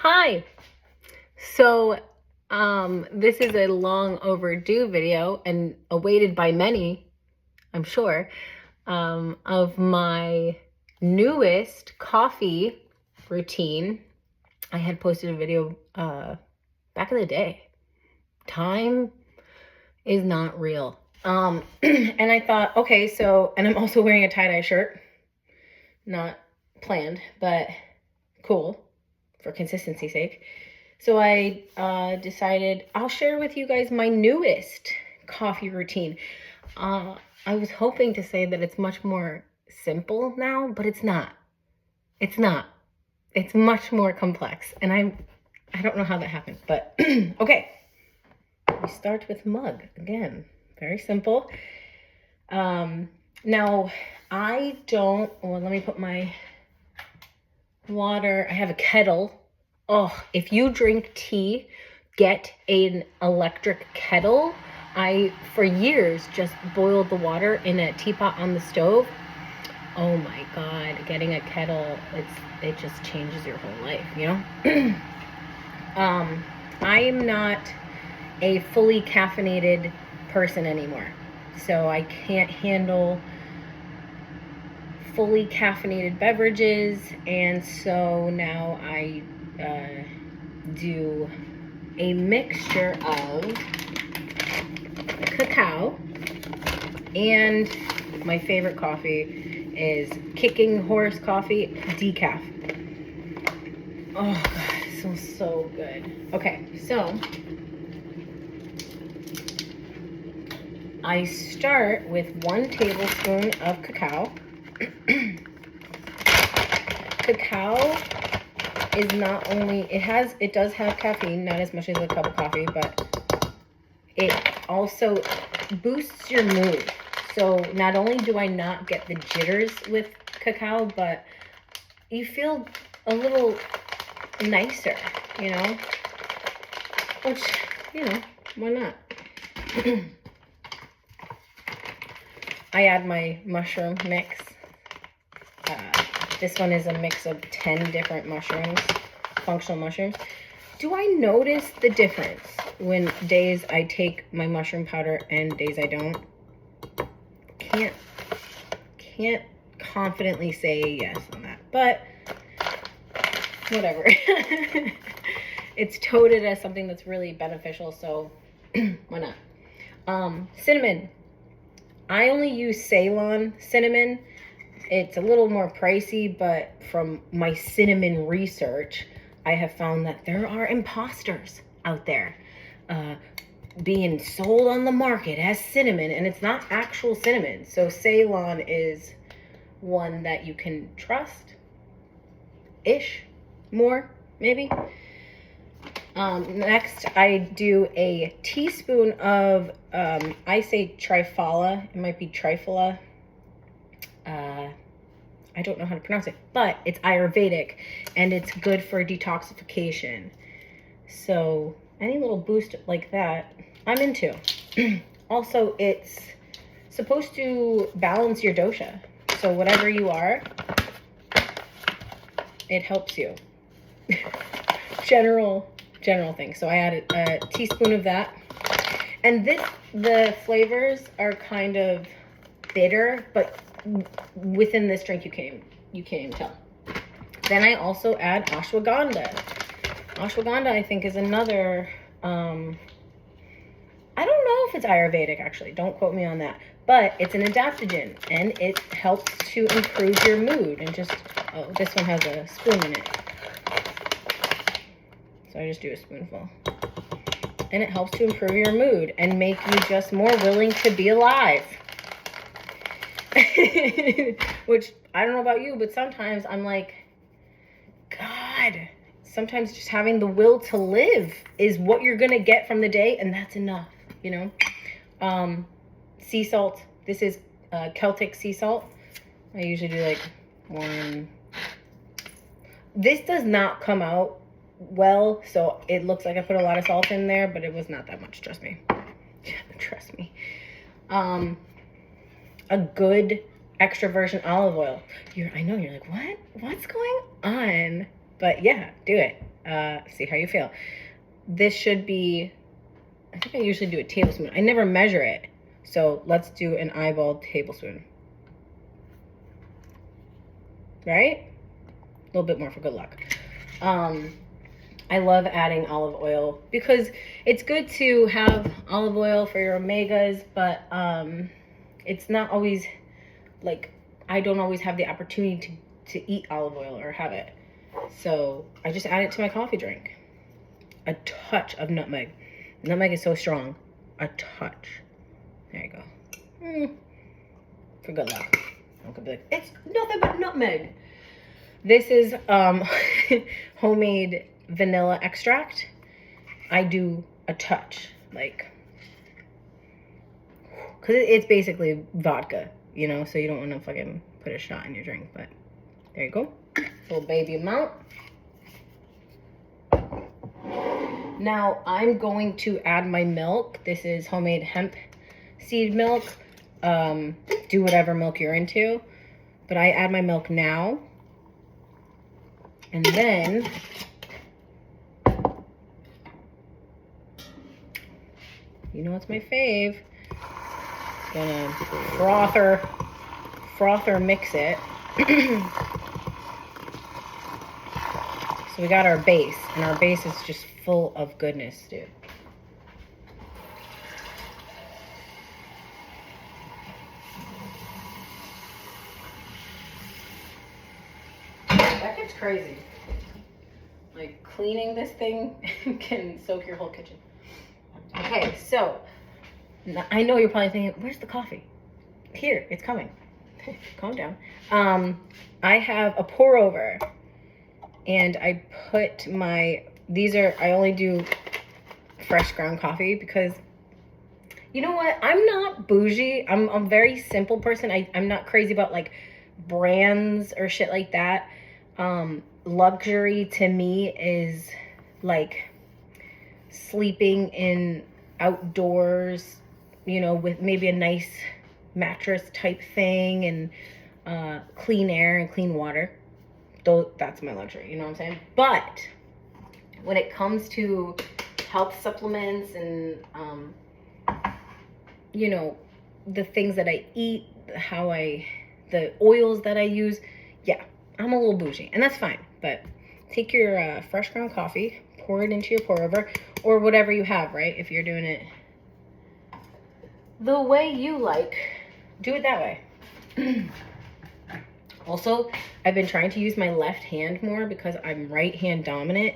Hi. So, this is a long overdue video and awaited by many, I'm sure, of my newest coffee routine. I had posted a video back in the day. Time is not real. And I thought, okay, and I'm also wearing a tie-dye shirt. Not planned, but cool for consistency's sake. So I decided I'll share with you guys my newest coffee routine. I was hoping to say that it's much more simple now, but it's not. It's not. It's much more complex, and I don't know how that happened, but okay. We start with mug again. Very simple. Now I don't. Well, let me put my water. I have a kettle. Oh, if you drink tea, get an electric kettle. I, for years, just boiled the water in a teapot on the stove. Oh my God, getting a kettle, it just changes your whole life, you know? I am not a fully caffeinated person anymore. So I can't handle fully caffeinated beverages, and so now I do a mixture of cacao, and my favorite coffee is Kicking Horse Coffee Decaf. Oh God, it smells so good. Okay, so I start with 1 tablespoon of cacao. Cacao is not only, it does have caffeine, not as much as a cup of coffee, but it also boosts your mood. So not only do I not get the jitters with cacao, but you feel a little nicer, you know? Which, you know, why not? I add my mushroom mix. This one is a mix of 10 different mushrooms, functional mushrooms. Do I notice the difference when days I take my mushroom powder and days I don't? Can't confidently say yes on that, but whatever. It's touted as something that's really beneficial, so why not? Cinnamon. I only use Ceylon cinnamon. It's a little more pricey, but from my cinnamon research, I have found that there are imposters out there being sold on the market as cinnamon, and it's not actual cinnamon. So Ceylon is one that you can trust-ish more, maybe. Next, I do a teaspoon of, I say trifala. It might be trifala. I don't know how to pronounce it, but it's Ayurvedic, and it's good for detoxification. So any little boost like that, I'm into. Also, it's supposed to balance your dosha. So whatever you are, it helps you. General thing. So I added a teaspoon of that. And the flavors are kind of bitter, but within this drink you can't even tell. Then I also add ashwagandha. Ashwagandha, I think, is another, I don't know if it's Ayurvedic, actually. Don't quote me on that. But it's an adaptogen, and it helps to improve your mood. And just, oh, this one has a spoon in it. So I just do a spoonful. And it helps to improve your mood and make you just more willing to be alive. Which, I don't know about you, but sometimes I'm like, God, sometimes just having the will to live is what you're gonna get from the day, and that's enough, you know? Sea salt. This is Celtic sea salt. I usually do like 1. This does not come out well, so it looks like I put a lot of salt in there, but it was not that much, trust me. Trust me. A good extra virgin olive oil. I know you're like, what's going on? But yeah, do it. See how you feel. This should be, I think I usually do a tablespoon. I never measure it. So let's do an eyeball tablespoon. Right? A little bit more for good luck. I love adding olive oil because it's good to have olive oil for your omegas, but it's not always, like, I don't always have the opportunity to eat olive oil or have it. So I just add it to my coffee drink. A touch of nutmeg. Nutmeg is so strong. A touch. There you go. For good luck. I could be like, it's nothing but nutmeg. This is homemade vanilla extract. I do a touch, like, because it's basically vodka, you know, so you don't want to fucking put a shot in your drink, but there you go. Little baby amount. Now I'm going to add my milk. This is homemade hemp seed milk. Do whatever milk you're into, but I add my milk now. And then you know what's my fave? Gonna frother mix it. So we got our base, and our base is just full of goodness, dude. That gets crazy. Like, cleaning this thing can soak your whole kitchen. Okay, so I know you're probably thinking, where's the coffee? Here, it's coming. Calm down. I have a pour over, and I put my, I only do fresh ground coffee because, you know what? I'm not bougie. I'm a very simple person. I'm not crazy about like brands or shit like that. Luxury to me is like sleeping in outdoors, you know, with maybe a nice mattress type thing and clean air and clean water. That's my luxury, you know what I'm saying? But when it comes to health supplements and you know, the things that I eat, the oils that I use, yeah, I'm a little bougie, and that's fine. But take your fresh ground coffee, pour it into your pour over, or whatever you have, right? If you're doing it the way you like, do it that way. Also, I've been trying to use my left hand more because I'm right hand dominant,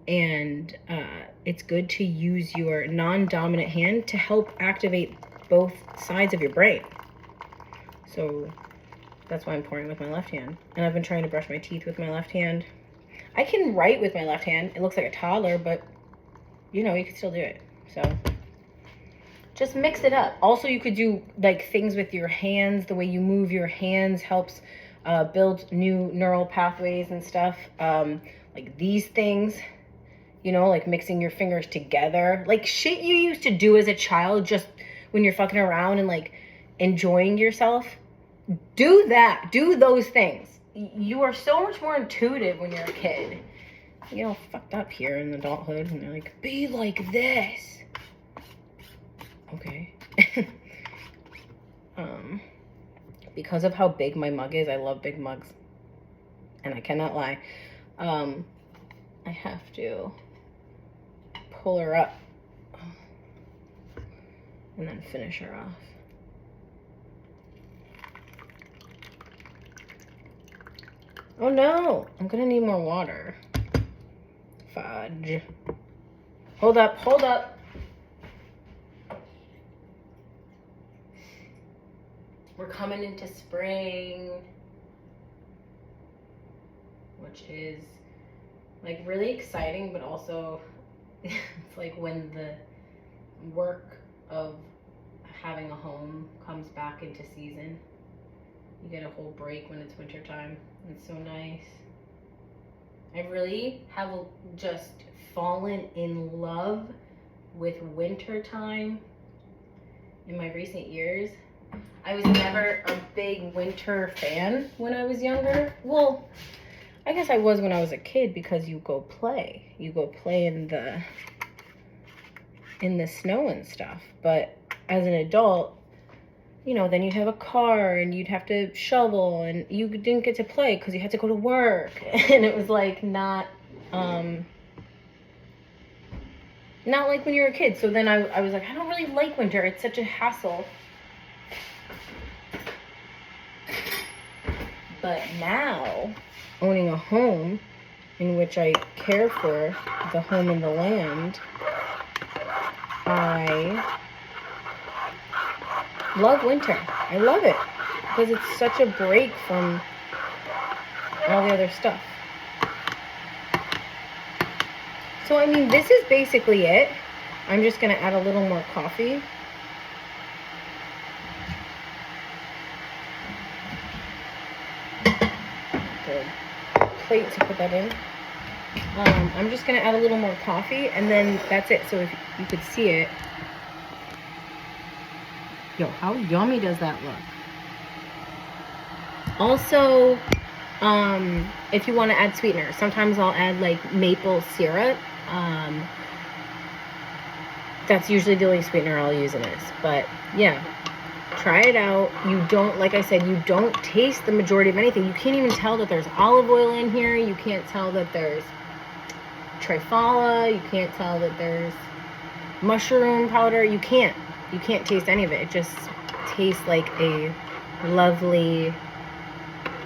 and it's good to use your non-dominant hand to help activate both sides of your brain. So that's why I'm pouring with my left hand. And I've been trying to brush my teeth with my left hand. I can write with my left hand. It looks like a toddler, but you know, you can still do it. So just mix it up. Also, you could do like things with your hands. The way you move your hands helps build new neural pathways and stuff. Like these things, you know, like mixing your fingers together. Like shit you used to do as a child just when you're fucking around and like enjoying yourself. Do that. Do those things. You are so much more intuitive when you're a kid. You get all fucked up here in adulthood and they're like, be like this. Okay. Because of how big my mug is, I love big mugs. And I cannot lie. I have to pull her up and then finish her off. Oh no, I'm gonna need more water. Fudge. Hold up, hold up. We're coming into spring, which is like really exciting, but also it's like when the work of having a home comes back into season. You get a whole break when it's winter time. It's so nice. I really have just fallen in love with winter time in my recent years. I was never a big winter fan when I was younger. Well, I guess I was when I was a kid, because you go play in the snow and stuff. But as an adult, you know, then you'd have a car and you'd have to shovel, and you didn't get to play because you had to go to work. And it was like not like when you were a kid. So then I was like, I don't really like winter. It's such a hassle. But now, owning a home in which I care for the home and the land, I love winter. I love it because it's such a break from all the other stuff. So, I mean, this is basically it. I'm just going to add a little more coffee. The plate to put that in. I'm just going to add a little more coffee, and then that's it. So if you could see it. Yo, how yummy does that look? Also, if you want to add sweetener, sometimes I'll add like maple syrup. That's usually the only sweetener I'll use in this. But yeah, try it out. You don't, like I said, you don't taste the majority of anything. You can't even tell that there's olive oil in here. You can't tell that there's trifala. You can't tell that there's mushroom powder. You can't taste any of it. It just tastes like a lovely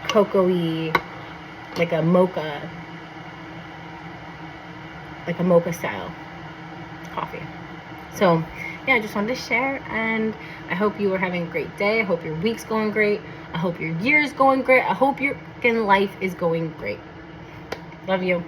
cocoa-y, like a mocha style coffee. So yeah, I just wanted to share, and I hope you are having a great day. I hope your week's going great. I hope your year's going great. I hope your fucking life is going great. Love you.